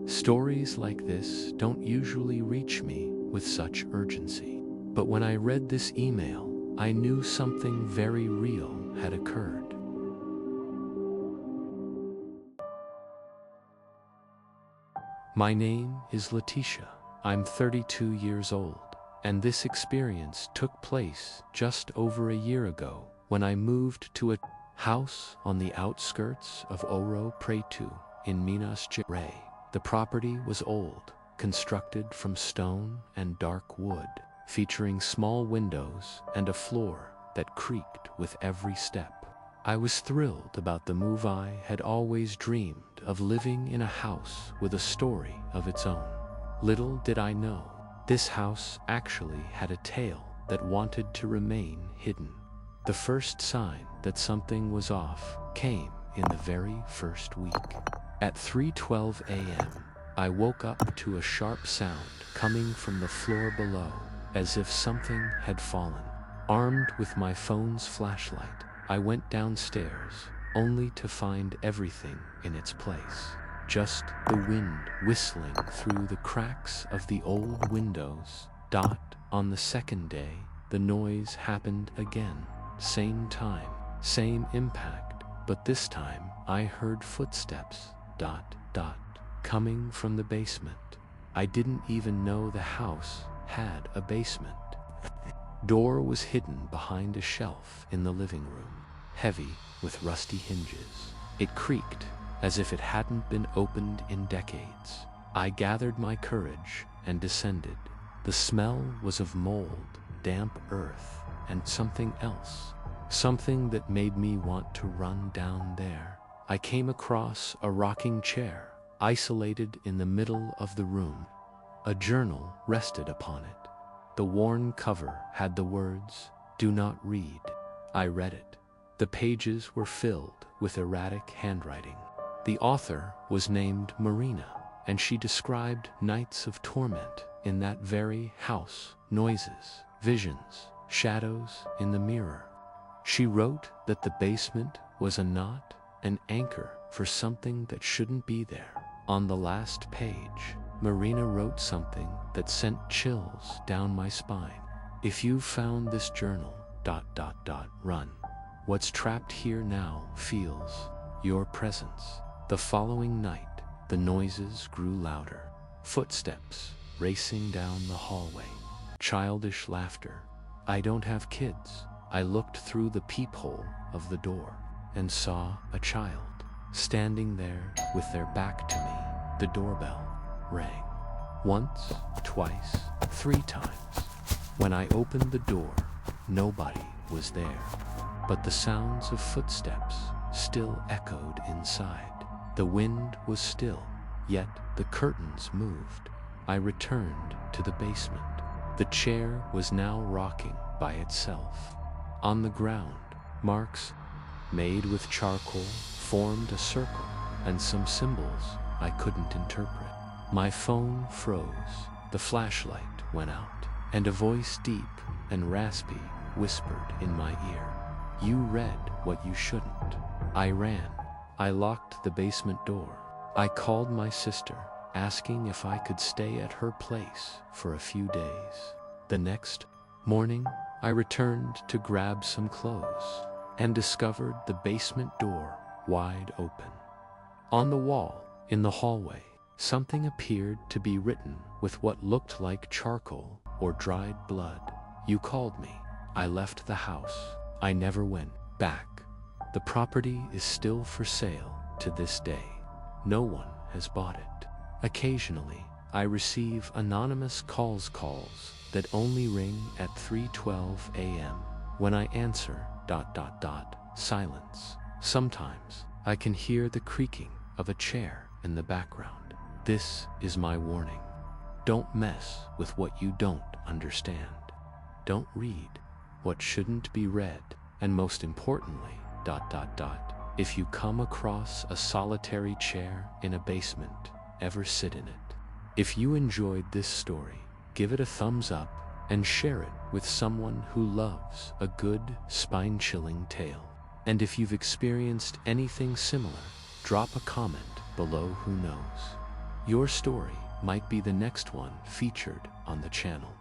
Stories like this don't usually reach me with such urgency. But when I read this email, I knew something very real had occurred. My name is Letitia. I'm 32 years old, and this experience took place just over a year ago when I moved to a house on the outskirts of Ouro Preto in Minas Gerais. The property was old, constructed from stone and dark wood, featuring small windows and a floor that creaked with every step. I was thrilled about the move. I had always dreamed of living in a house with a story of its own. Little did I know, this house actually had a tale that wanted to remain hidden. The first sign that something was off came in the very first week. At 3:12 a.m., I woke up to a sharp sound coming from the floor below, as if something had fallen. Armed with my phone's flashlight, I went downstairs, only to find everything in its place. Just the wind whistling through the cracks of the old windows. On the second day, the noise happened again. Same time, same impact, but this time I heard footsteps. Coming from the basement. I didn't even know the house had a basement. Door was hidden behind a shelf in the living room, heavy with rusty hinges. It creaked as if it hadn't been opened in decades. I gathered my courage and descended. The smell was of mold, damp earth, and something else. Something that made me want to run down there. I came across a rocking chair, isolated in the middle of the room. A journal rested upon it. The worn cover had the words, "Do not read." I read it. The pages were filled with erratic handwriting. The author was named Marina, and she described nights of torment in that very house, noises, visions, shadows in the mirror. She wrote that the basement was a knot, an anchor for something that shouldn't be there. On the last page, Marina wrote something that sent chills down my spine. If you've found this journal, run. What's trapped here now feels your presence. The following night, the noises grew louder. Footsteps racing down the hallway. Childish laughter. I don't have kids. I looked through the peephole of the door and saw a child standing there with their back to me. The doorbell rang. Once, twice, 3 times. When I opened the door, nobody was there, but the sounds of footsteps still echoed inside. The wind was still, yet the curtains moved. I returned to the basement. The chair was now rocking by itself. On the ground, marks made with charcoal formed a circle and some symbols I couldn't interpret. My phone froze, the flashlight went out, and a voice deep and raspy whispered in my ear, "You read what you shouldn't." I ran. I locked the basement door. I called my sister, asking if I could stay at her place for a few days. The next morning, I returned to grab some clothes and discovered the basement door wide open. On the wall, in the hallway, something appeared to be written with what looked like charcoal or dried blood. "You called me. I left the house. I never went back. The property is still for sale to this day. No one has bought it." Occasionally, I receive anonymous calls that only ring at 3:12 a.m. When I answer, silence. Sometimes, I can hear the creaking of a chair in the background. This is my warning. Don't mess with what you don't understand. Don't read what shouldn't be read. And most importantly, if you come across a solitary chair in a basement, ever sit in it. If you enjoyed this story, give it a thumbs up and share it with someone who loves a good, spine-chilling tale. And if you've experienced anything similar, drop a comment below. Who knows? Your story might be the next one featured on the channel.